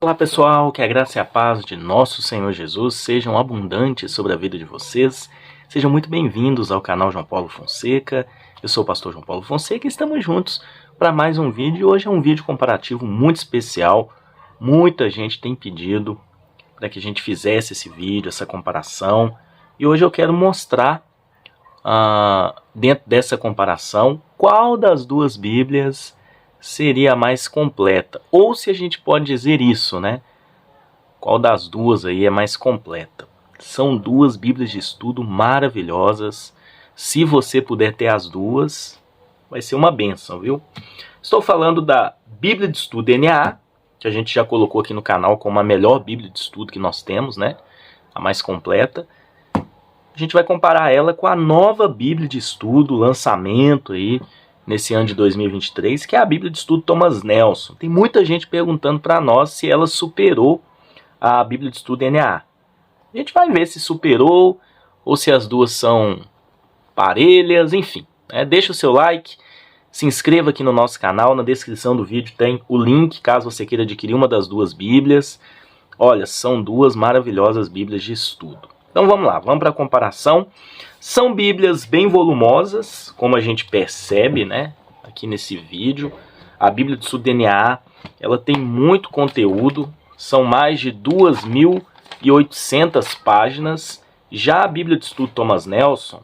Olá pessoal, que a graça e a paz de nosso Senhor Jesus sejam abundantes sobre a vida de vocês. Sejam muito bem-vindos ao canal João Paulo Fonseca. Eu sou o pastor João Paulo Fonseca e estamos juntos para mais um vídeo. Hoje é um vídeo comparativo muito especial. Muita gente tem pedido para que a gente fizesse esse vídeo, essa comparação. E hoje eu quero mostrar, dentro dessa comparação, qual das duas Bíblias seria a mais completa, ou se a gente pode dizer isso, né? Qual das duas aí é mais completa? São duas Bíblias de estudo maravilhosas. Se você puder ter as duas, vai ser uma bênção, viu? Estou falando da Bíblia de Estudo NAA, que a gente já colocou aqui no canal como a melhor Bíblia de estudo que nós temos, né? A mais completa. A gente vai comparar ela com a nova Bíblia de estudo, lançamento aí, nesse ano de 2023, que é a Bíblia de Estudo Thomas Nelson. Tem muita gente perguntando para nós se ela superou a Bíblia de Estudo NAA. A gente vai ver se superou ou se as duas são parelhas, enfim. Deixa o seu like, se inscreva aqui no nosso canal, na descrição do vídeo tem o link, caso você queira adquirir uma das duas Bíblias. Olha, são duas maravilhosas Bíblias de estudo. Então vamos lá, vamos para a comparação. São Bíblias bem volumosas, como a gente percebe, né, aqui nesse vídeo. A Bíblia de Estudo NAA, ela tem muito conteúdo, são mais de 2.800 páginas. Já a Bíblia de Estudo Thomas Nelson,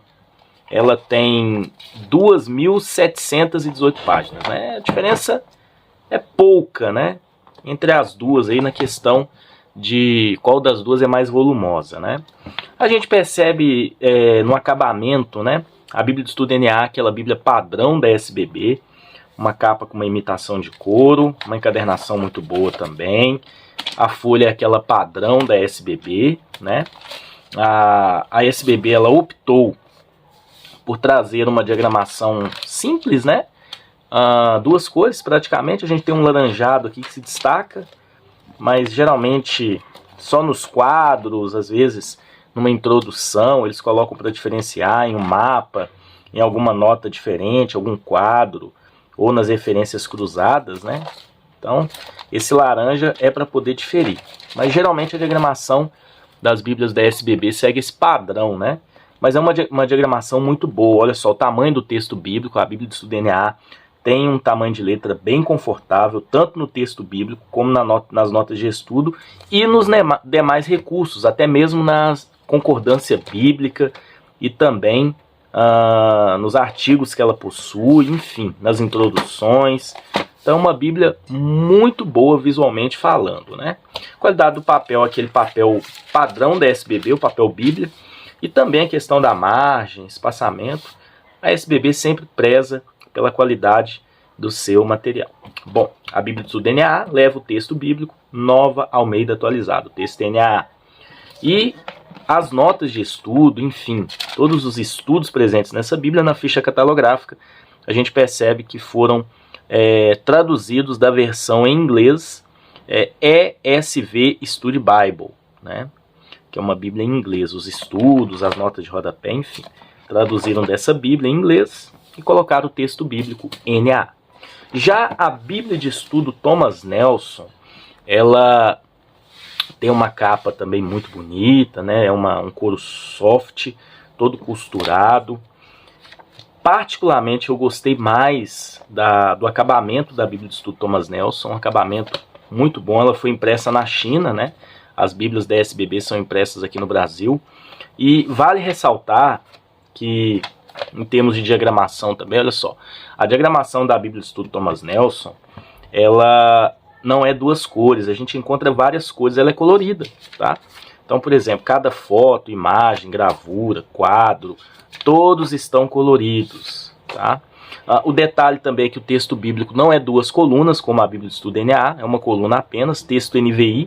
ela tem 2.718 páginas, né? A diferença é pouca, né, entre as duas aí na questão de qual das duas é mais volumosa, né? A gente percebe no acabamento, né? A Bíblia de Estudo NAA, aquela Bíblia padrão da SBB, uma capa com uma imitação de couro, uma encadernação muito boa também. A folha é aquela padrão da SBB, né? A SBB, ela optou por trazer uma diagramação simples, né? Duas cores praticamente. A gente tem um laranjado aqui que se destaca, mas geralmente só nos quadros, às vezes numa introdução, eles colocam para diferenciar em um mapa, em alguma nota diferente, algum quadro, ou nas referências cruzadas, né? Então, esse laranja é para poder diferir. Mas geralmente a diagramação das Bíblias da SBB segue esse padrão, né? Mas é uma diagramação muito boa. Olha só o tamanho do texto bíblico, a Bíblia de Estudo NAA tem um tamanho de letra bem confortável, tanto no texto bíblico como nas notas de estudo e nos demais recursos, até mesmo na concordância bíblica e também nos artigos que ela possui, enfim, nas introduções. Então é uma Bíblia muito boa visualmente falando, né? Qualidade do papel, aquele papel padrão da SBB, o papel Bíblia, e também a questão da margem, espaçamento. A SBB sempre preza pela qualidade do seu material. Bom, a Bíblia de Estudo NAA leva o texto bíblico, Nova Almeida atualizado, o texto NAA. E as notas de estudo, enfim, todos os estudos presentes nessa Bíblia, na ficha catalográfica, a gente percebe que foram traduzidos da versão em inglês, ESV Study Bible, né? Que é uma Bíblia em inglês. Os estudos, as notas de rodapé, enfim, traduziram dessa Bíblia em inglês e colocaram o texto bíblico NAA. Já a Bíblia de Estudo Thomas Nelson, ela tem uma capa também muito bonita, né? É um couro soft, todo costurado. Particularmente eu gostei mais do acabamento da Bíblia de Estudo Thomas Nelson, um acabamento muito bom. Ela foi impressa na China, né? As Bíblias da SBB são impressas aqui no Brasil. E vale ressaltar que, em termos de diagramação também, olha só, a diagramação da Bíblia de Estudo Thomas Nelson, ela não é duas cores, a gente encontra várias cores, ela é colorida, tá? Então, por exemplo, cada foto, imagem, gravura, quadro, todos estão coloridos, tá? O detalhe também é que o texto bíblico não é duas colunas, como a Bíblia de Estudo NAA, é uma coluna apenas, texto NVI,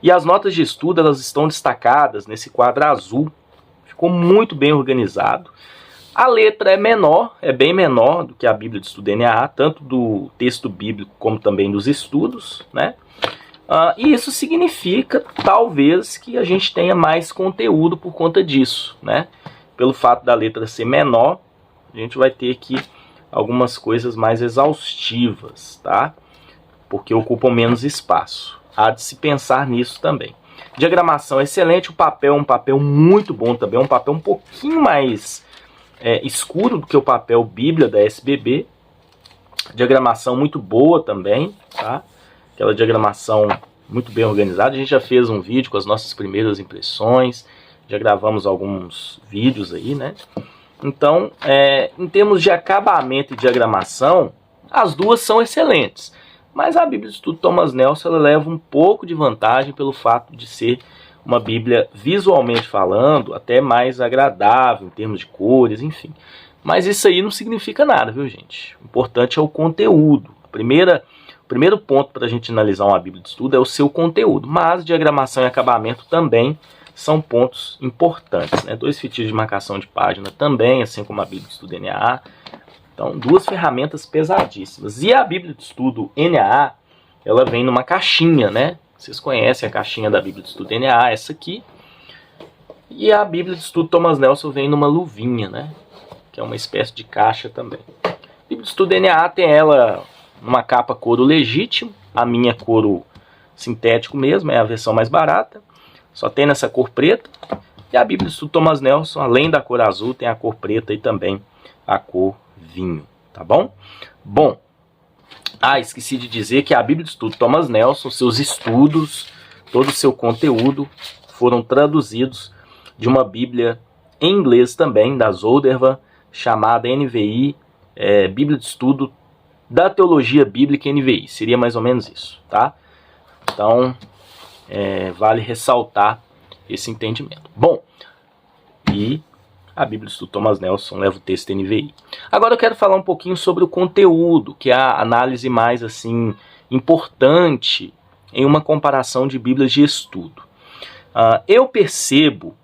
e as notas de estudo, elas estão destacadas nesse quadro azul, ficou muito bem organizado. A letra é menor, é bem menor do que a Bíblia de Estudo NAA, tanto do texto bíblico como também dos estudos, né? E isso significa, talvez, que a gente tenha mais conteúdo por conta disso, né? Pelo fato da letra ser menor, a gente vai ter aqui algumas coisas mais exaustivas, tá? Porque ocupam menos espaço. há de se pensar nisso também. Diagramação excelente, o papel é um papel muito bom também, é um papel um pouquinho mais escuro do que o papel Bíblia da SBB. Diagramação muito boa também, tá? Aquela diagramação muito bem organizada. A gente já fez um vídeo com as nossas primeiras impressões, já gravamos alguns vídeos aí, né? Então, em termos de acabamento e diagramação, as duas são excelentes. Mas a Bíblia de Estudo Thomas Nelson ela leva um pouco de vantagem pelo fato de ser uma Bíblia, visualmente falando, até mais agradável em termos de cores, enfim. Mas isso aí não significa nada, viu, gente? O importante é o conteúdo. O primeiro ponto para a gente analisar uma Bíblia de Estudo é o seu conteúdo. Mas diagramação e acabamento também são pontos importantes, né? 2 fitilhos de marcação de página também, assim como a Bíblia de Estudo NAA. Então, 2 ferramentas pesadíssimas. E a Bíblia de Estudo NAA, ela vem numa caixinha, né? Vocês conhecem a caixinha da Bíblia de Estudo NAA, essa aqui. E a Bíblia de Estudo Thomas Nelson vem numa luvinha, né? Que é uma espécie de caixa também. A Bíblia de Estudo NAA tem ela numa capa couro legítimo. A minha couro sintético mesmo, é a versão mais barata. Só tem nessa cor preta. E a Bíblia de Estudo Thomas Nelson, além da cor azul, tem a cor preta e também a cor vinho, tá bom? Bom, esqueci de dizer que a Bíblia de Estudo Thomas Nelson, seus estudos, todo o seu conteúdo foram traduzidos de uma Bíblia em inglês também, da Zoldervan, chamada NVI, Bíblia de Estudo da Teologia Bíblica NVI, seria mais ou menos isso, tá? Então, vale ressaltar esse entendimento. Bom, e a Bíblia de Estudo Thomas Nelson leva o texto NVI. Agora eu quero falar um pouquinho sobre o conteúdo, que é a análise mais assim importante em uma comparação de Bíblias de estudo. Eu percebo,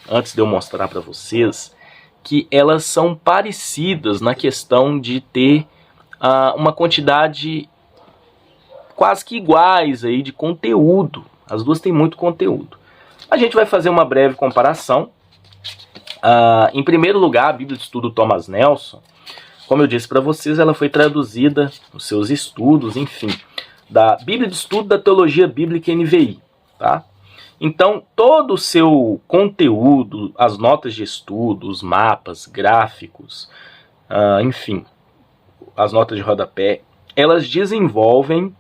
antes de eu mostrar para vocês, que elas são parecidas na questão de ter uma quantidade quase que iguais aí de conteúdo. As duas têm muito conteúdo. A gente vai fazer uma breve comparação. Em primeiro lugar, a Bíblia de Estudo Thomas Nelson, como eu disse para vocês, ela foi traduzida nos seus estudos, enfim, da Bíblia de Estudo da Teologia Bíblica NVI, tá? Então, todo o seu conteúdo, as notas de estudo, os mapas, gráficos, enfim, as notas de rodapé, elas desenvolvem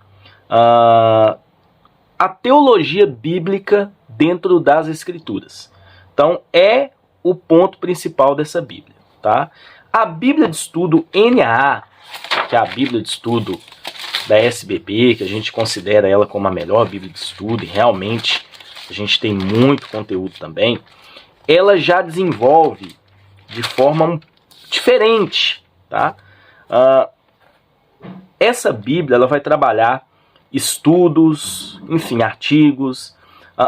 a teologia bíblica dentro das Escrituras. Então, é o ponto principal dessa Bíblia, tá? A Bíblia de Estudo NAA, que é a Bíblia de Estudo da SBB, que a gente considera ela como a melhor Bíblia de Estudo, e realmente a gente tem muito conteúdo também, ela já desenvolve de forma diferente, tá? Essa Bíblia ela vai trabalhar estudos, enfim, artigos,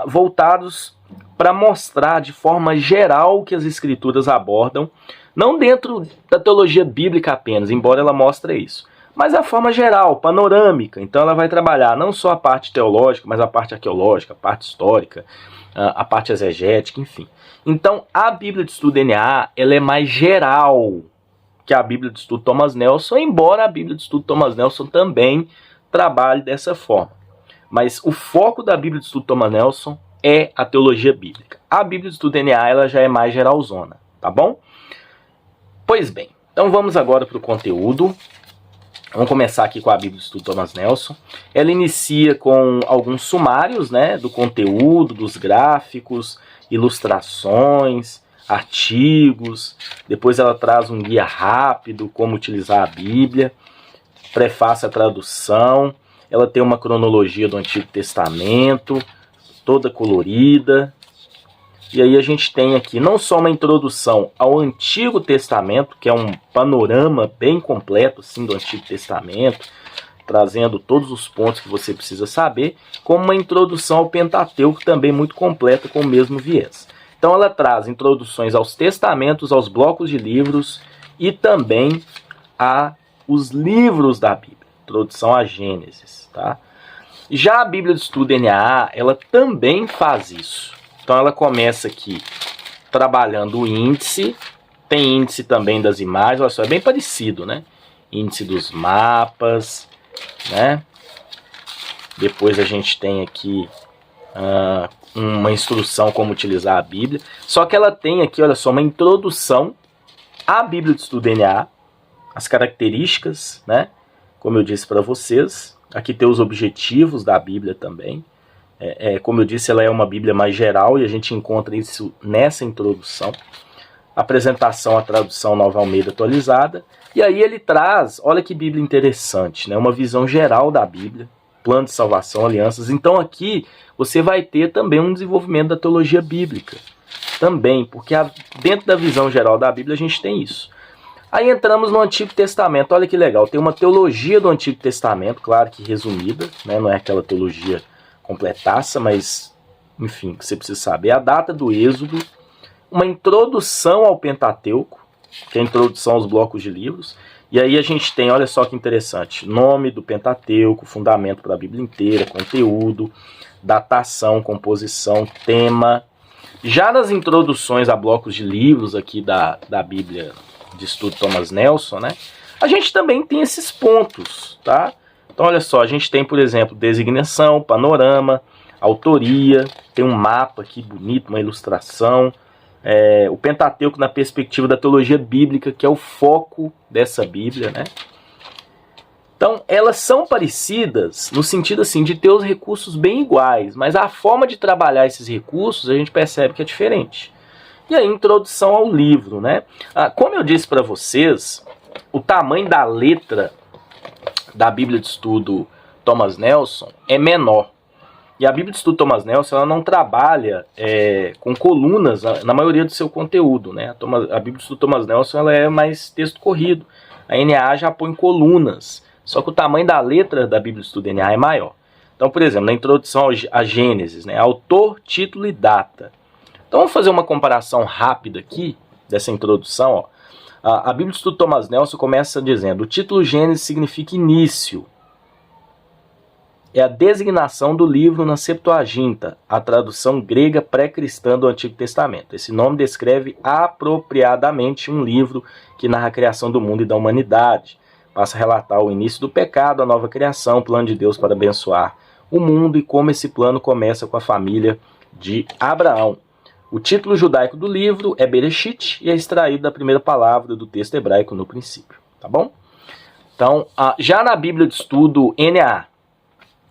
voltados para mostrar de forma geral o que as Escrituras abordam, não dentro da teologia bíblica apenas, embora ela mostre isso, mas a forma geral, panorâmica. Então ela vai trabalhar não só a parte teológica, mas a parte arqueológica, a parte histórica, a parte exegética, enfim. Então a Bíblia de Estudo NAA ela é mais geral que a Bíblia de Estudo Thomas Nelson, embora a Bíblia de Estudo Thomas Nelson também trabalhe dessa forma. Mas o foco da Bíblia de Estudo Thomas Nelson é a teologia bíblica. A Bíblia de Estudo NAA ela já é mais geralzona, tá bom? Pois bem, então vamos agora para o conteúdo. Vamos começar aqui com a Bíblia de Estudo Thomas Nelson. Ela inicia com alguns sumários, né, do conteúdo, dos gráficos, ilustrações, artigos. Depois ela traz um guia rápido, como utilizar a Bíblia. Prefácio à tradução. Ela tem uma cronologia do Antigo Testamento, toda colorida. E aí a gente tem aqui não só uma introdução ao Antigo Testamento, que é um panorama bem completo assim, do Antigo Testamento, trazendo todos os pontos que você precisa saber, como uma introdução ao Pentateuco também muito completa, com o mesmo viés. Então ela traz introduções aos testamentos, aos blocos de livros e também os livros da Bíblia. Introdução a Gênesis, tá? Já a Bíblia de Estudo NAA, ela também faz isso. Então ela começa aqui trabalhando o índice, tem índice também das imagens, olha só, é bem parecido, né? Índice dos mapas, né? Depois a gente tem aqui uma instrução como utilizar a Bíblia. Só que ela tem aqui, olha só, uma introdução à Bíblia de Estudo NA, as características, né? Como eu disse para vocês. Aqui tem os objetivos da Bíblia também. Como eu disse, ela é uma Bíblia mais geral e a gente encontra isso nessa introdução. Apresentação à tradução Nova Almeida atualizada. E aí ele traz, olha que Bíblia interessante, né? Uma visão geral da Bíblia, plano de salvação, alianças. Então aqui você vai ter também um desenvolvimento da teologia bíblica. Também, porque dentro da visão geral da Bíblia a gente tem isso. Aí entramos no Antigo Testamento, olha que legal. Tem uma teologia do Antigo Testamento, claro que resumida, né? Não é aquela teologia completaça, mas enfim, que você precisa saber. A data do Êxodo, uma introdução ao Pentateuco, que é a introdução aos blocos de livros. E aí a gente tem, olha só que interessante, nome do Pentateuco, fundamento para a Bíblia inteira, conteúdo, datação, composição, tema. Já nas introduções a blocos de livros aqui da Bíblia de Estudo Thomas Nelson, né, a gente também tem esses pontos, tá? Então olha só, a gente tem, por exemplo, designação, panorama, autoria, tem um mapa aqui bonito, uma ilustração. O Pentateuco na perspectiva da teologia bíblica, que é o foco dessa Bíblia, né? Então, elas são parecidas no sentido assim de ter os recursos bem iguais, mas a forma de trabalhar esses recursos a gente percebe que é diferente. E a introdução ao livro, né? Como eu disse para vocês, o tamanho da letra da Bíblia de Estudo Thomas Nelson é menor. E a Bíblia de Estudo Thomas Nelson ela não trabalha com colunas na maioria do seu conteúdo, né? A Bíblia de Estudo Thomas Nelson ela é mais texto corrido. A NAA já põe colunas, só que o tamanho da letra da Bíblia de Estudo NAA é maior. Então, por exemplo, na introdução a Gênesis, né? Autor, título e data. Então vamos fazer uma comparação rápida aqui dessa introdução. Ó. A Bíblia de Estudo Thomas Nelson começa dizendo: o título Gênesis significa início. É a designação do livro na Septuaginta, a tradução grega pré-cristã do Antigo Testamento. Esse nome descreve apropriadamente um livro que narra a criação do mundo e da humanidade. Passa a relatar o início do pecado, a nova criação, o plano de Deus para abençoar o mundo e como esse plano começa com a família de Abraão. O título judaico do livro é Bereshit e é extraído da primeira palavra do texto hebraico no princípio. Tá bom? Então, já na Bíblia de Estudo NAA,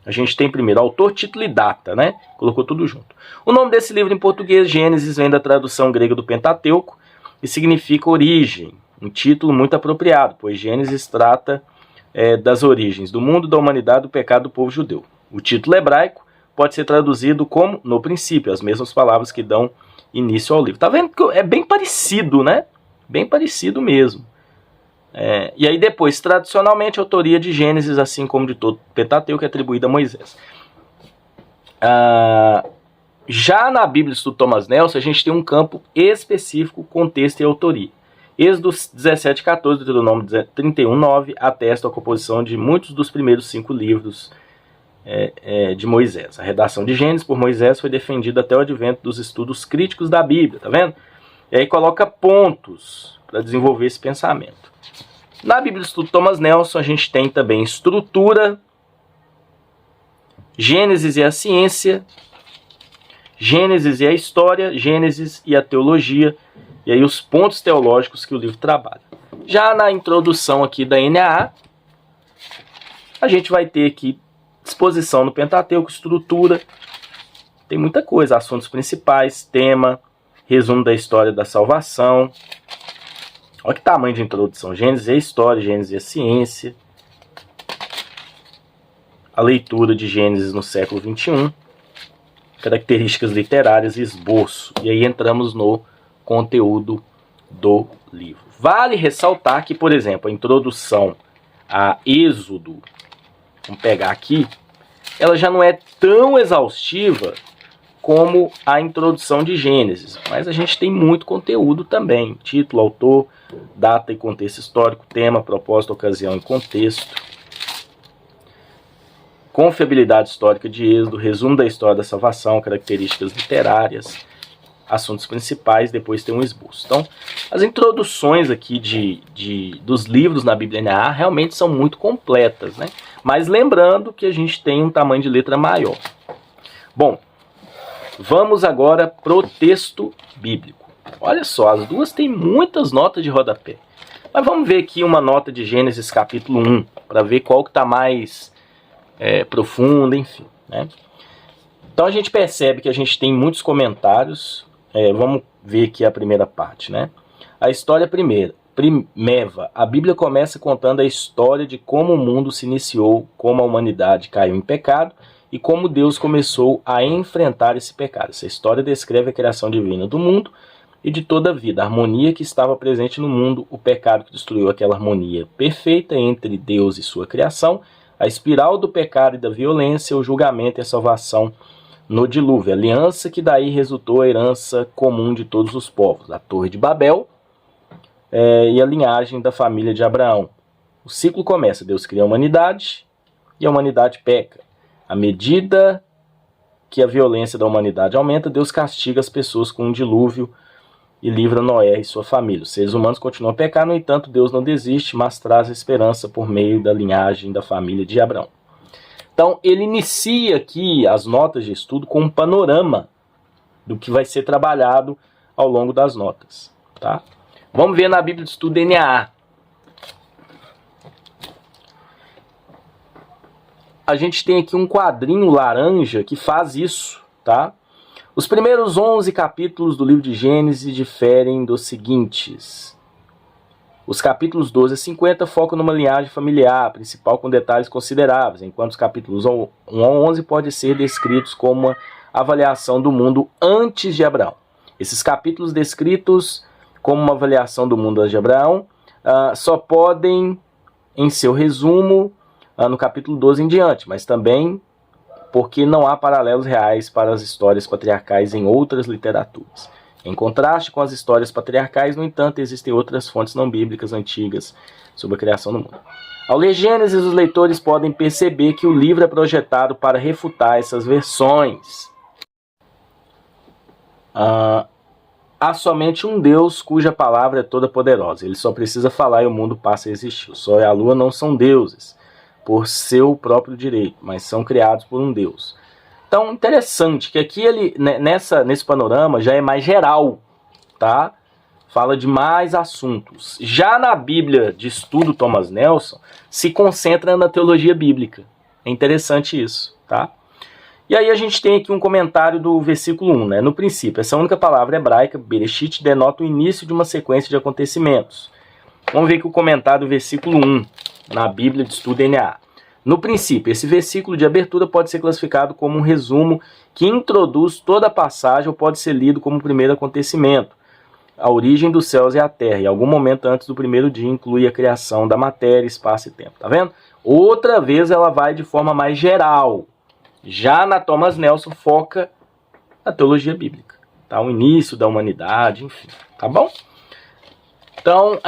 a gente tem primeiro autor, título e data, né? Colocou tudo junto. O nome desse livro em português, Gênesis, vem da tradução grega do Pentateuco e significa origem. Um título muito apropriado, pois Gênesis trata das origens do mundo, da humanidade, do pecado do povo judeu. O título hebraico pode ser traduzido como no princípio, as mesmas palavras que dão início ao livro. Tá vendo que é bem parecido, né? Bem parecido mesmo. E aí depois, tradicionalmente, a autoria de Gênesis, assim como de todo o Pentateuco, é atribuída a Moisés. Já na Bíblia de Estudo Thomas Nelson, a gente tem um campo específico, contexto e autoria. Êxodo 17:14, Deuteronômio 31:9, atesta a composição de muitos dos primeiros 5 livros de Moisés. A redação de Gênesis por Moisés foi defendida até o advento dos estudos críticos da Bíblia, tá vendo? E aí coloca pontos para desenvolver esse pensamento. Na Bíblia de Estudo Thomas Nelson, a gente tem também estrutura, Gênesis e a ciência, Gênesis e a história, Gênesis e a teologia, e aí os pontos teológicos que o livro trabalha. Já na introdução aqui da NAA, a gente vai ter aqui disposição no Pentateuco, estrutura, tem muita coisa, assuntos principais, tema, resumo da história da salvação. Olha que tamanho de introdução. Gênesis e a história, Gênesis e a ciência. A leitura de Gênesis no século XXI. Características literárias e esboço. E aí entramos no conteúdo do livro. Vale ressaltar que, por exemplo, a introdução a Êxodo, vamos pegar aqui, ela já não é tão exaustiva como a introdução de Gênesis, mas a gente tem muito conteúdo também, título, autor, data e contexto histórico, tema, propósito, ocasião e contexto, confiabilidade histórica de Êxodo, resumo da história da salvação, características literárias, assuntos principais, depois tem um esboço. Então, as introduções aqui dos livros na Bíblia NAA realmente são muito completas, né? Mas lembrando que a gente tem um tamanho de letra maior. Bom, vamos agora pro texto bíblico. Olha só, as duas têm muitas notas de rodapé. Mas vamos ver aqui uma nota de Gênesis capítulo 1, para ver qual que está mais profunda, enfim, né? Então a gente percebe que a gente tem muitos comentários. Vamos ver aqui a primeira parte, né? A história primeva. A Bíblia começa contando a história de como o mundo se iniciou, como a humanidade caiu em pecado e como Deus começou a enfrentar esse pecado. Essa história descreve a criação divina do mundo e de toda a vida, a harmonia que estava presente no mundo, o pecado que destruiu aquela harmonia perfeita entre Deus e sua criação, a espiral do pecado e da violência, o julgamento e a salvação no dilúvio, a aliança que daí resultou a herança comum de todos os povos, a Torre de Babel e a linhagem da família de Abraão. O ciclo começa, Deus cria a humanidade e a humanidade peca. À medida que a violência da humanidade aumenta, Deus castiga as pessoas com um dilúvio e livra Noé e sua família. Os seres humanos continuam a pecar, no entanto, Deus não desiste, mas traz a esperança por meio da linhagem da família de Abraão. Então, ele inicia aqui as notas de estudo com um panorama do que vai ser trabalhado ao longo das notas. Tá? Vamos ver na Bíblia de Estudo NAA. A gente tem aqui um quadrinho laranja que faz isso, tá? Os primeiros 11 capítulos do livro de Gênesis diferem dos seguintes. Os capítulos 12 a 50 focam numa linhagem familiar, principal com detalhes consideráveis, enquanto os capítulos 1 a 11 podem ser descritos como uma avaliação do mundo antes de Abraão. Esses capítulos descritos como uma avaliação do mundo antes de Abraão só podem, em seu resumo, no capítulo 12 em diante, mas também porque não há paralelos reais para as histórias patriarcais em outras literaturas. Em contraste com as histórias patriarcais, no entanto, existem outras fontes não bíblicas antigas sobre a criação do mundo. Ao ler Gênesis, os leitores podem perceber que o livro é projetado para refutar essas versões. Há somente um Deus cuja palavra é toda poderosa. Ele só precisa falar e o mundo passa a existir. O sol e a lua não são deuses por seu próprio direito, mas são criados por um Deus. Então, interessante que aqui nesse panorama já é mais geral, tá? Fala de mais assuntos. Já na Bíblia de Estudo Thomas Nelson, se concentra na teologia bíblica. É interessante isso, tá? E aí a gente tem aqui um comentário do versículo 1, né? No princípio, essa única palavra hebraica, Bereshit, denota o início de uma sequência de acontecimentos. Vamos ver aqui o comentário do versículo 1, na Bíblia de Estudo NAA. No princípio, esse versículo de abertura pode ser classificado como um resumo que introduz toda a passagem ou pode ser lido como o primeiro acontecimento. A origem dos céus e a terra, em algum momento antes do primeiro dia, inclui a criação da matéria, espaço e tempo. Tá vendo? Outra vez ela vai de forma mais geral. Já na Thomas Nelson foca na teologia bíblica. Tá? O início da humanidade, enfim. Tá bom? Então,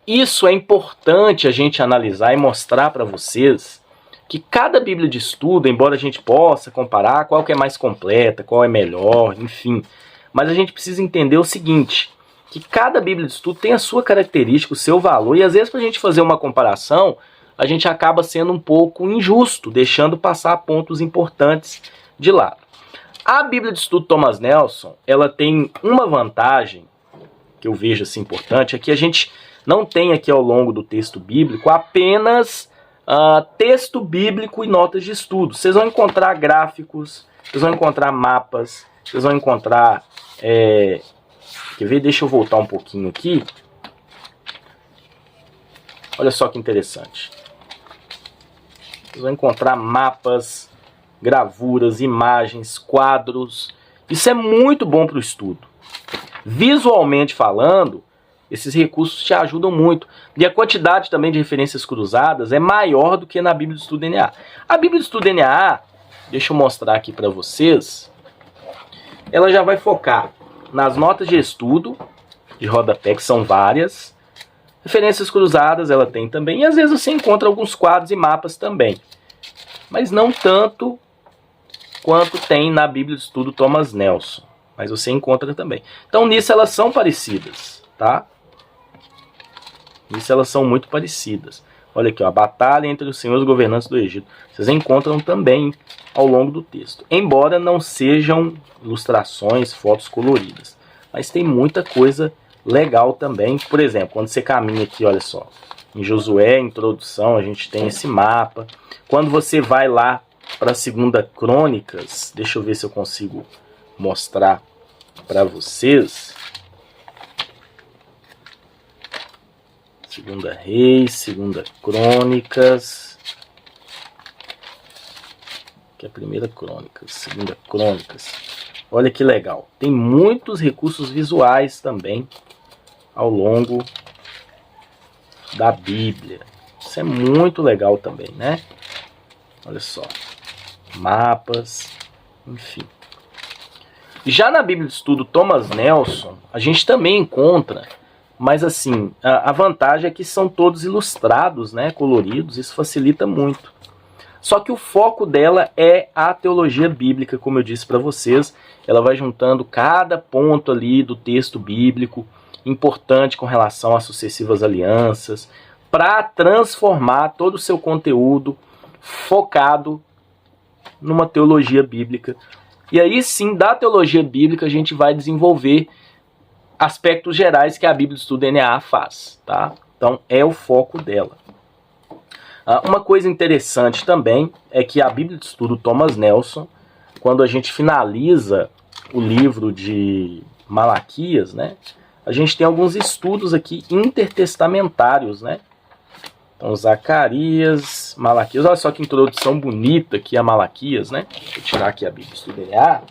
isso é importante a gente analisar e mostrar para vocês que cada Bíblia de estudo, embora a gente possa comparar qual que é mais completa, qual é melhor, enfim, mas a gente precisa entender o seguinte, que cada Bíblia de estudo tem a sua característica, o seu valor, e às vezes para a gente fazer uma comparação, a gente acaba sendo um pouco injusto, deixando passar pontos importantes de lado. A Bíblia de Estudo Thomas Nelson, ela tem uma vantagem, que eu vejo assim importante, é que a gente não tem aqui ao longo do texto bíblico apenas texto bíblico e notas de estudo. Vocês vão encontrar gráficos, vocês vão encontrar mapas, vocês vão encontrar... quer ver? Deixa eu voltar um pouquinho aqui. Olha só que interessante. Vocês vão encontrar mapas, gravuras, imagens, quadros. Isso é muito bom para o estudo. Visualmente falando, esses recursos te ajudam muito. E a quantidade também de referências cruzadas é maior do que na Bíblia de Estudo NAA. A Bíblia de Estudo NAA, deixa eu mostrar aqui para vocês, ela já vai focar nas notas de estudo, de rodapé, que são várias. Referências cruzadas ela tem também. E às vezes você encontra alguns quadros e mapas também. Mas não tanto quanto tem na Bíblia de Estudo Thomas Nelson. Mas você encontra também. Então nisso elas são parecidas, tá? Nisso elas são muito parecidas. Olha aqui, ó, a batalha entre os senhores governantes do Egito. Vocês encontram também ao longo do texto. Embora não sejam ilustrações, fotos coloridas. Mas tem muita coisa legal também. Por exemplo, quando você caminha aqui, olha só. Em Josué, introdução, a gente tem esse mapa. Quando você vai lá para a Segunda Crônicas, deixa eu ver se eu consigo mostrar para vocês. Segunda Reis, Segunda Crônicas. Que é a Primeira Crônicas, Segunda Crônicas. Olha que legal. Tem muitos recursos visuais também ao longo da Bíblia. Isso é muito legal também, né? Olha só. Mapas, enfim. Já na Bíblia de Estudo Thomas Nelson, a gente também encontra, mas assim, a vantagem é que são todos ilustrados, né, coloridos, isso facilita muito. Só que o foco dela é a teologia bíblica, como eu disse para vocês. Ela vai juntando cada ponto ali do texto bíblico, importante com relação às sucessivas alianças, para transformar todo o seu conteúdo focado numa teologia bíblica. E aí sim, da teologia bíblica, a gente vai desenvolver aspectos gerais que a Bíblia de Estudo NAA faz, tá? Então, é o foco dela. Uma coisa interessante também é que a Bíblia de Estudo Thomas Nelson, quando a gente finaliza o livro de Malaquias, né, a gente tem alguns estudos aqui intertestamentários, né? Então, Zacarias, Malaquias, olha só que introdução bonita aqui a Malaquias, né? Deixa eu tirar aqui a Bíblia de Estudo NAA.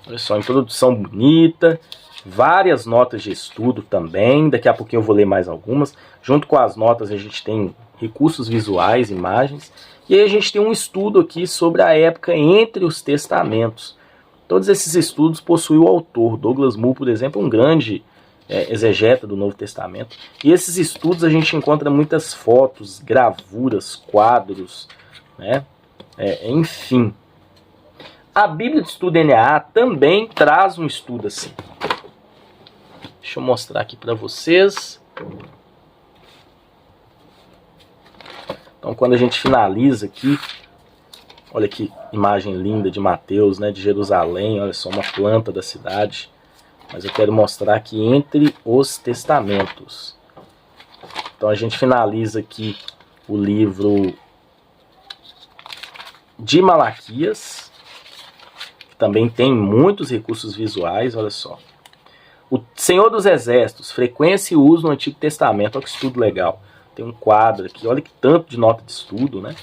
Olha só, introdução bonita, várias notas de estudo também, daqui a pouquinho eu vou ler mais algumas. Junto com as notas a gente tem recursos visuais, imagens, e aí a gente tem um estudo aqui sobre a época entre os testamentos. Todos esses estudos possuem o autor. Douglas Moo, por exemplo, um grande exegeta do Novo Testamento. E esses estudos a gente encontra muitas fotos, gravuras, quadros, né? Enfim. A Bíblia de Estudo NAA também traz um estudo assim. Deixa eu mostrar aqui para vocês. Então, quando a gente finaliza aqui, olha que imagem linda de Mateus, né, de Jerusalém, olha só, uma planta da cidade. Mas eu quero mostrar aqui entre os testamentos. Então, a gente finaliza aqui o livro de Malaquias, que também tem muitos recursos visuais, olha só. O Senhor dos Exércitos, frequência e uso no Antigo Testamento, olha que estudo legal. Tem um quadro aqui, olha que tanto de nota de estudo, né?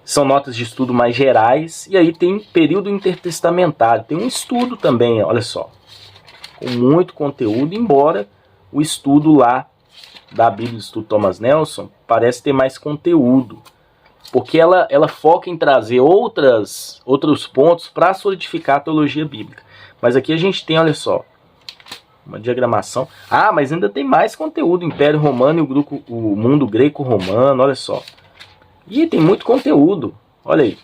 São notas de estudo mais gerais. E aí tem período intertestamentário. Tem um estudo também, olha só. Com muito conteúdo, embora o estudo lá da Bíblia de Estudo Thomas Nelson parece ter mais conteúdo. Porque ela foca em trazer outros pontos para solidificar a teologia bíblica. Mas aqui a gente tem, olha só, uma diagramação. Ah, mas ainda tem mais conteúdo. Império Romano e o mundo greco-romano, olha só. E tem muito conteúdo. Olha aí.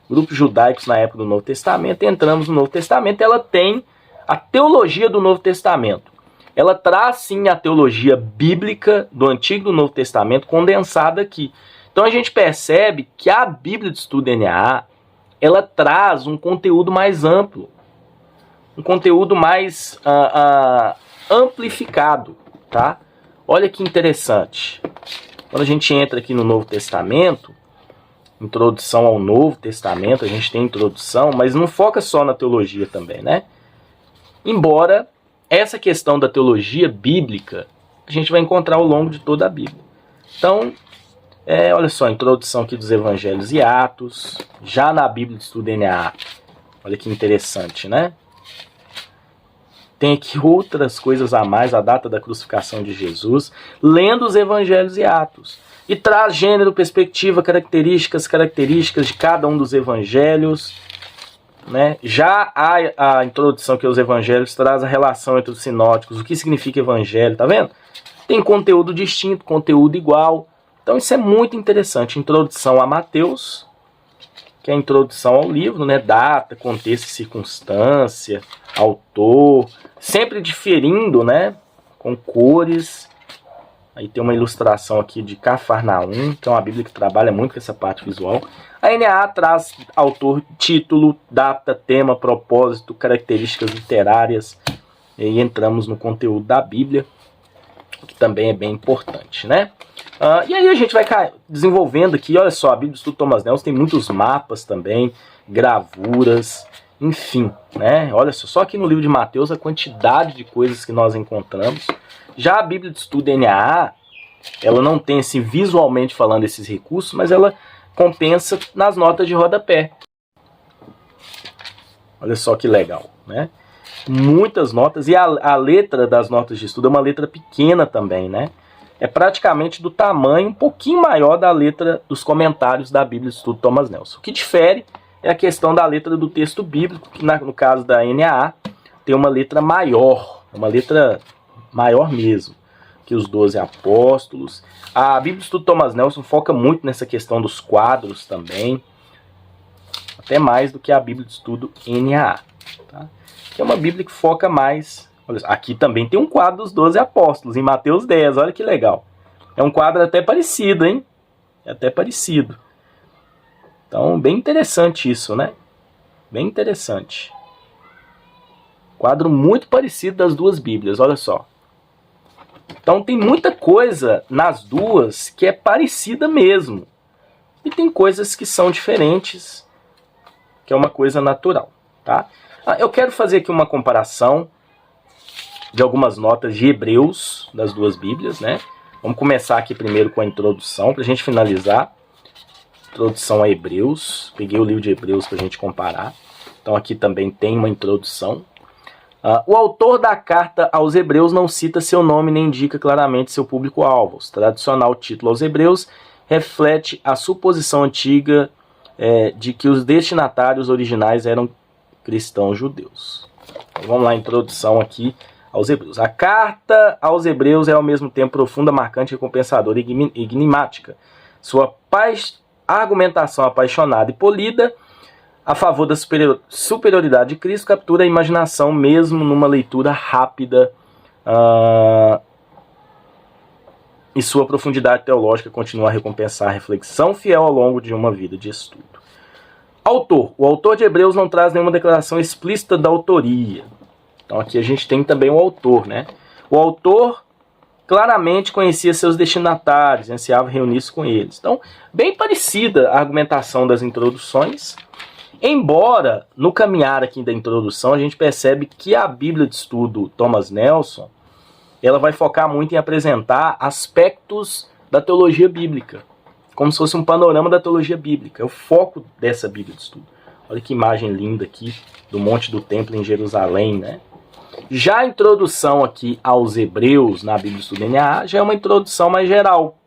Grupos judaicos na época do Novo Testamento. Entramos no Novo Testamento. Ela tem a teologia do Novo Testamento. Ela traz sim a teologia bíblica do Antigo e do Novo Testamento condensada aqui. Então a gente percebe que a Bíblia de Estudo NAA, ela traz um conteúdo mais amplo. Um conteúdo mais amplificado, tá? Olha que interessante. Quando a gente entra aqui no Novo Testamento, introdução ao Novo Testamento, a gente tem introdução, mas não foca só na teologia também, né? Embora essa questão da teologia bíblica, a gente vai encontrar ao longo de toda a Bíblia. Então, olha só, introdução aqui dos Evangelhos e Atos, já na Bíblia de Estudo NAA. Olha que interessante, né? Tem aqui outras coisas a mais, a data da crucificação de Jesus, lendo os Evangelhos e Atos. E traz gênero, perspectiva, características de cada um dos Evangelhos. Né? Já a introdução que os Evangelhos traz a relação entre os sinóticos, o que significa Evangelho, tá vendo? Tem conteúdo distinto, conteúdo igual. Então isso é muito interessante. Introdução a Mateus, que é a introdução ao livro, né? Data, contexto e circunstância, autor, sempre diferindo, né? Com cores. Aí tem uma ilustração aqui de Cafarnaum, que é uma Bíblia que trabalha muito com essa parte visual. A NAA traz autor, título, data, tema, propósito, características literárias. E aí entramos no conteúdo da Bíblia, que também é bem importante, né? E aí a gente vai desenvolvendo aqui, olha só, a Bíblia do Estudo Thomas Nelson tem muitos mapas também, gravuras, enfim, né? Olha só aqui no livro de Mateus a quantidade de coisas que nós encontramos. Já a Bíblia de Estudo NAA, ela não tem assim, visualmente falando esses recursos, mas ela compensa nas notas de rodapé. Olha só que legal, né? Muitas notas, e a letra das notas de estudo é uma letra pequena também, né? É praticamente do tamanho um pouquinho maior da letra dos comentários da Bíblia de Estudo Thomas Nelson. O que difere é a questão da letra do texto bíblico, que no caso da NAA tem uma letra maior, uma letra maior mesmo, que os 12 apóstolos. A Bíblia de Estudo Thomas Nelson foca muito nessa questão dos quadros também, até mais do que a Bíblia de Estudo NAA, tá? Que é uma Bíblia que foca mais. Olha, aqui também tem um quadro dos 12 apóstolos, em Mateus 10, olha que legal. É um quadro até parecido, hein? É até parecido. Então, bem interessante isso, né? Bem interessante. Quadro muito parecido das duas Bíblias, olha só. Então tem muita coisa nas duas que é parecida mesmo. E tem coisas que são diferentes, que é uma coisa natural, tá? Eu quero fazer aqui uma comparação de algumas notas de Hebreus, das duas Bíblias, né? Vamos começar aqui primeiro com a introdução, para a gente finalizar. Introdução a Hebreus. Peguei o livro de Hebreus para a gente comparar. Então aqui também tem uma introdução. O autor da carta aos Hebreus não cita seu nome nem indica claramente seu público-alvo. O tradicional título aos Hebreus reflete a suposição antiga de que os destinatários originais eram cristãos judeus. Então, vamos lá, a introdução aqui aos Hebreus. A carta aos Hebreus é ao mesmo tempo profunda, marcante, recompensadora e enigmática. Sua argumentação apaixonada e polida a favor da superioridade de Cristo captura a imaginação mesmo numa leitura rápida, e sua profundidade teológica continua a recompensar a reflexão fiel ao longo de uma vida de estudo. O autor de Hebreus não traz nenhuma declaração explícita da autoria. Então aqui a gente tem também o autor, né? O autor claramente conhecia seus destinatários, ansiava reunir-se com eles. Então, bem parecida a argumentação das introduções, embora no caminhar aqui da introdução a gente percebe que a Bíblia de Estudo Thomas Nelson, ela vai focar muito em apresentar aspectos da teologia bíblica, como se fosse um panorama da teologia bíblica. É o foco dessa Bíblia de Estudo. Olha que imagem linda aqui do Monte do Templo em Jerusalém, né? Já a introdução aqui aos Hebreus na Bíblia de Estudo NAA já é uma introdução mais geral.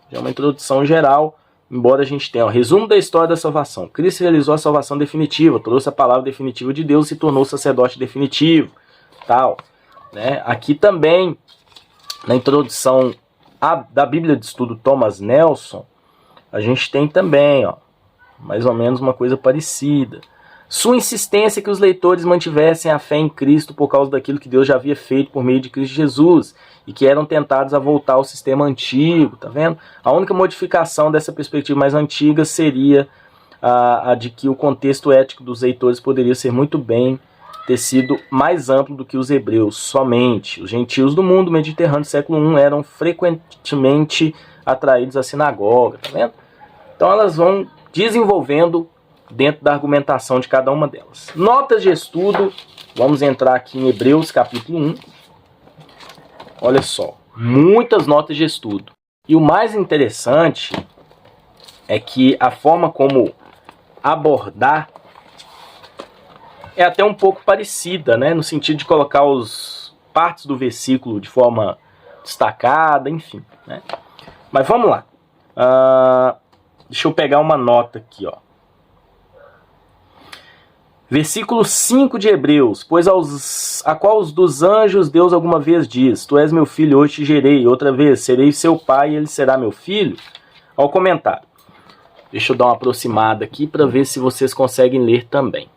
Já é uma introdução geral, embora a gente tenha o resumo da história da salvação. Cristo realizou a salvação definitiva, trouxe a palavra definitiva de Deus e se tornou sacerdote definitivo, tal, né? Aqui também, na introdução da Bíblia de Estudo Thomas Nelson, a gente tem também, ó, mais ou menos uma coisa parecida. Sua insistência que os leitores mantivessem a fé em Cristo por causa daquilo que Deus já havia feito por meio de Cristo Jesus e que eram tentados a voltar ao sistema antigo, tá vendo? A única modificação dessa perspectiva mais antiga seria a de que o contexto ético dos leitores poderia ser muito bem ter sido mais amplo do que os hebreus somente. Os gentios do mundo mediterrâneo do século I eram frequentemente atraídos à sinagoga, tá vendo? Então elas vão desenvolvendo dentro da argumentação de cada uma delas. Notas de estudo, vamos entrar aqui em Hebreus capítulo 1. Olha só, muitas notas de estudo. E o mais interessante é que a forma como abordar é até um pouco parecida, né? No sentido de colocar as partes do versículo de forma destacada, enfim, né? Mas vamos lá. Deixa eu pegar uma nota aqui, ó. Versículo 5 de Hebreus. Pois a qual dos anjos Deus alguma vez diz: Tu és meu filho, hoje te gerei. Outra vez, serei seu pai e ele será meu filho. Olha o comentário. Deixa eu dar uma aproximada aqui para ver se vocês conseguem ler também.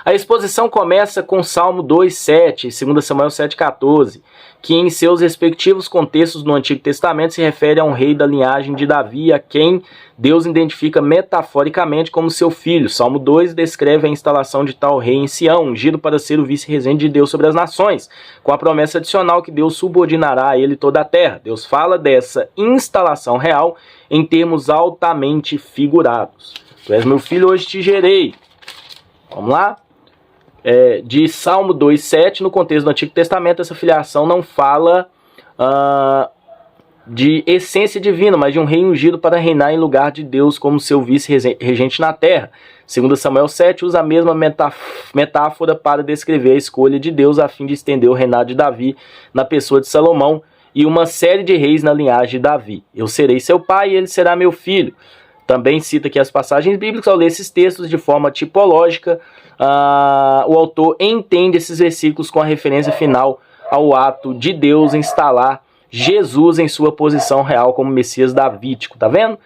A exposição começa com Salmo 2:7 e 2 Samuel 7:14, que em seus respectivos contextos no Antigo Testamento se refere a um rei da linhagem de Davi, a quem Deus identifica metaforicamente como seu filho. Salmo 2 descreve a instalação de tal rei em Sião, ungido para ser o vice-regente de Deus sobre as nações, com a promessa adicional que Deus subordinará a ele toda a terra. Deus fala dessa instalação real em termos altamente figurados. Tu és meu filho, hoje te gerei. Vamos lá? De Salmo 2:7, no contexto do Antigo Testamento, essa filiação não fala de essência divina, mas de um rei ungido para reinar em lugar de Deus como seu vice-regente na terra. 2 Samuel 7 usa a mesma metáfora para descrever a escolha de Deus a fim de estender o reinado de Davi na pessoa de Salomão e uma série de reis na linhagem de Davi. Eu serei seu pai e ele será meu filho. Também cita aqui as passagens bíblicas. Ao ler esses textos de forma tipológica, o autor entende esses versículos com a referência final ao ato de Deus instalar Jesus em sua posição real como Messias davídico. Tá vendo?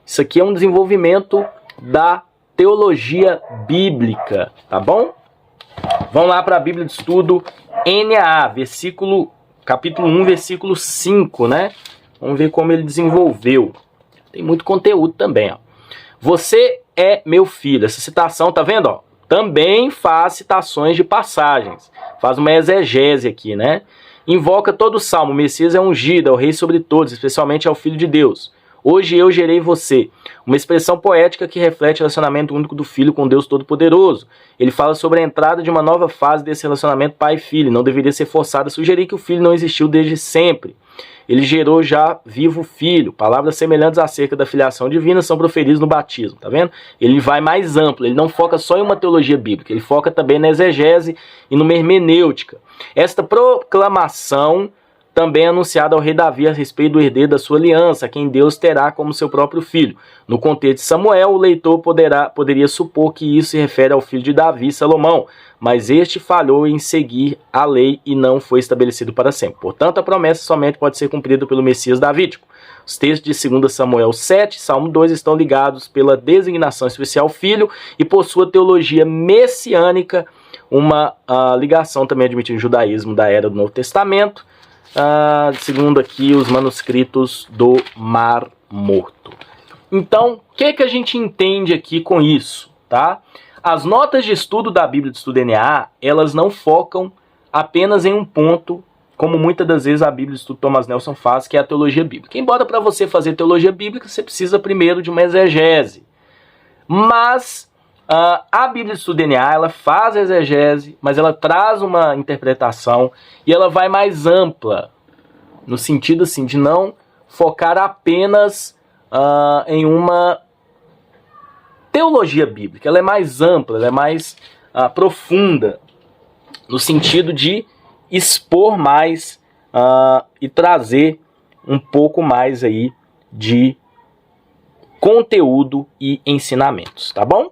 Isso aqui é um desenvolvimento da teologia bíblica, tá bom? Vamos lá para a Bíblia de Estudo NAA, capítulo 1, versículo 5, né? Vamos ver como ele desenvolveu. Tem muito conteúdo também, ó. Você é meu filho. Essa citação, tá vendo, ó? Também faz citações de passagens. Faz uma exegese aqui, né? Invoca todo o salmo. O Messias é ungido, é o rei sobre todos, especialmente é o Filho de Deus. Hoje eu gerei você. Uma expressão poética que reflete o relacionamento único do Filho com Deus Todo-Poderoso. Ele fala sobre a entrada de uma nova fase desse relacionamento pai e filho. Não deveria ser forçado a sugerir que o Filho não existiu desde sempre. Ele gerou já vivo o Filho. Palavras semelhantes acerca da filiação divina são proferidas no batismo, tá vendo? Ele vai mais amplo, ele não foca só em uma teologia bíblica, ele foca também na exegese e numa hermenêutica. Esta proclamação também é anunciada ao rei Davi a respeito do herdeiro da sua aliança, a quem Deus terá como seu próprio filho. No contexto de Samuel, o leitor poderia supor que isso se refere ao filho de Davi, Salomão, mas este falhou em seguir a lei e não foi estabelecido para sempre. Portanto, a promessa somente pode ser cumprida pelo Messias davídico. Os textos de 2 Samuel 7 e Salmo 2 estão ligados pela designação especial filho e por sua teologia messiânica, uma ligação também admitida no judaísmo da era do Novo Testamento, segundo aqui os manuscritos do Mar Morto. Então, o que a gente entende aqui com isso, tá? As notas de estudo da Bíblia de Estudo NAA, elas não focam apenas em um ponto, como muitas das vezes a Bíblia de Estudo Thomas Nelson faz, que é a teologia bíblica. Embora para você fazer teologia bíblica, você precisa primeiro de uma exegese. Mas a Bíblia de Estudo NAA, ela faz a exegese, mas ela traz uma interpretação e ela vai mais ampla, no sentido assim, de não focar apenas em uma teologia bíblica. Ela é mais ampla, ela é mais profunda, no sentido de expor mais e trazer um pouco mais aí de conteúdo e ensinamentos, tá bom?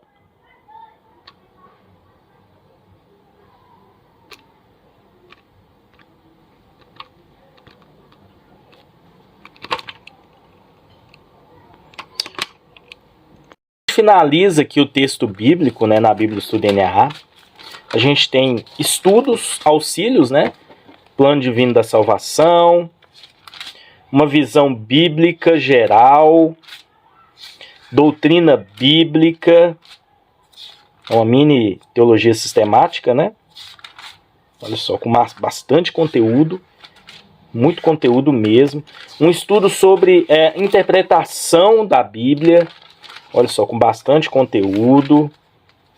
Finaliza aqui o texto bíblico, né, na Bíblia do Estudo NAA. A gente tem estudos, auxílios, né, plano divino da salvação, uma visão bíblica geral, doutrina bíblica, uma mini teologia sistemática, né? Olha só, com bastante conteúdo, muito conteúdo mesmo. Um estudo sobre interpretação da Bíblia. Olha só, com bastante conteúdo.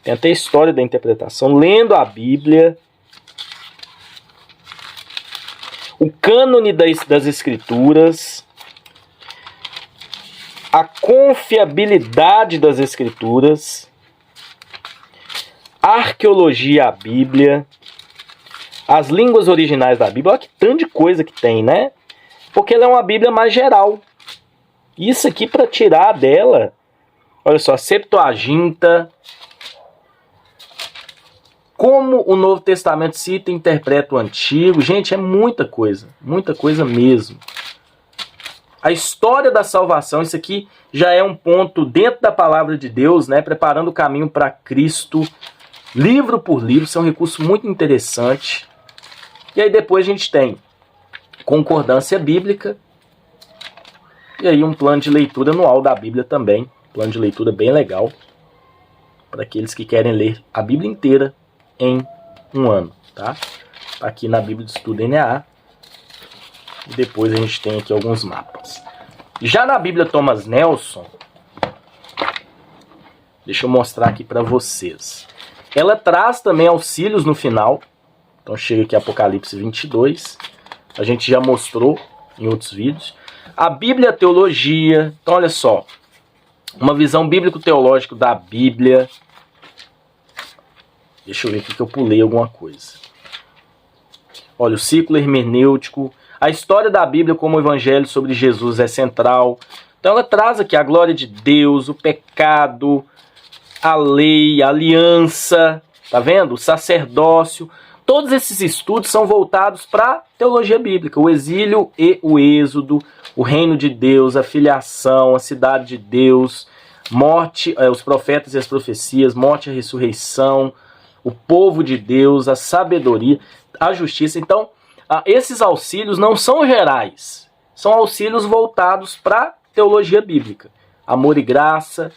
Tem até história da interpretação. Lendo a Bíblia. O cânone das Escrituras. A confiabilidade das Escrituras. Arqueologia à Bíblia. As línguas originais da Bíblia. Olha que tanto de coisa que tem, né? Porque ela é uma Bíblia mais geral. Isso aqui para tirar dela... Olha só, Septuaginta, como o Novo Testamento cita e interpreta o Antigo. Gente, é muita coisa mesmo. A história da salvação, isso aqui já é um ponto dentro da palavra de Deus, né, preparando o caminho para Cristo livro por livro, isso é um recurso muito interessante. E aí depois a gente tem concordância bíblica, e aí um plano de leitura anual da Bíblia também, plano de leitura bem legal, para aqueles que querem ler a Bíblia inteira em um ano, tá? Aqui na Bíblia de Estudo NAA, e depois a gente tem aqui alguns mapas. Já na Bíblia Thomas Nelson, deixa eu mostrar aqui para vocês. Ela traz também auxílios no final. Então chega aqui Apocalipse 22. A gente já mostrou em outros vídeos. A Bíblia Teologia. Então olha só. Uma visão bíblico-teológica da Bíblia. Deixa eu ver aqui que eu pulei alguma coisa. Olha, o ciclo hermenêutico. A história da Bíblia como o evangelho sobre Jesus é central. Então ela traz aqui a glória de Deus, o pecado, a lei, a aliança, tá vendo? O sacerdócio. Todos esses estudos são voltados para a teologia bíblica. O exílio e o êxodo, o reino de Deus, a filiação, a cidade de Deus, morte, os profetas e as profecias, morte e a ressurreição, o povo de Deus, a sabedoria, a justiça. Então, esses auxílios não são gerais. São auxílios voltados para a teologia bíblica. Amor e graça,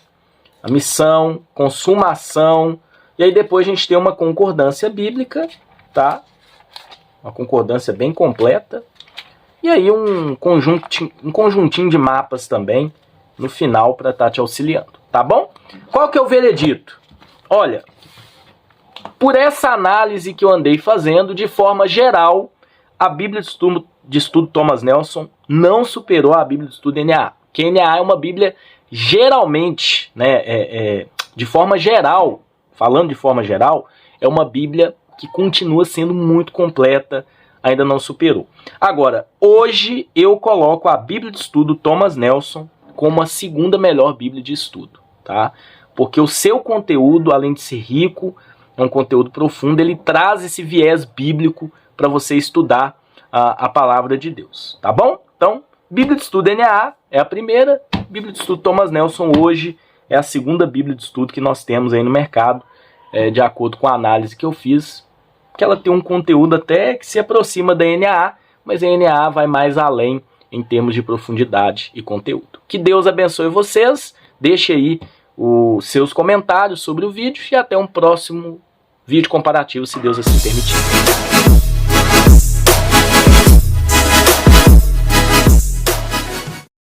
a missão, consumação, e aí depois a gente tem uma concordância bíblica, tá? Uma concordância bem completa, e aí um conjuntinho de mapas também no final para estar te auxiliando, tá bom? Qual que é o veredito? Olha, por essa análise que eu andei fazendo, de forma geral, a Bíblia de Estudo Thomas Nelson não superou a Bíblia de Estudo NAA, que NAA é uma Bíblia geralmente, né, de forma geral, falando de forma geral, é uma Bíblia que continua sendo muito completa, ainda não superou. Agora, hoje eu coloco a Bíblia de Estudo Thomas Nelson como a segunda melhor Bíblia de estudo, tá? Porque o seu conteúdo, além de ser rico, é um conteúdo profundo, ele traz esse viés bíblico para você estudar a palavra de Deus, tá bom? Então, Bíblia de Estudo NAA é a primeira, Bíblia de Estudo Thomas Nelson hoje é a segunda Bíblia de estudo que nós temos aí no mercado, de acordo com a análise que eu fiz, que ela tem um conteúdo até que se aproxima da NAA, mas a NAA vai mais além em termos de profundidade e conteúdo. Que Deus abençoe vocês, deixe aí os seus comentários sobre o vídeo e até um próximo vídeo comparativo, se Deus assim permitir.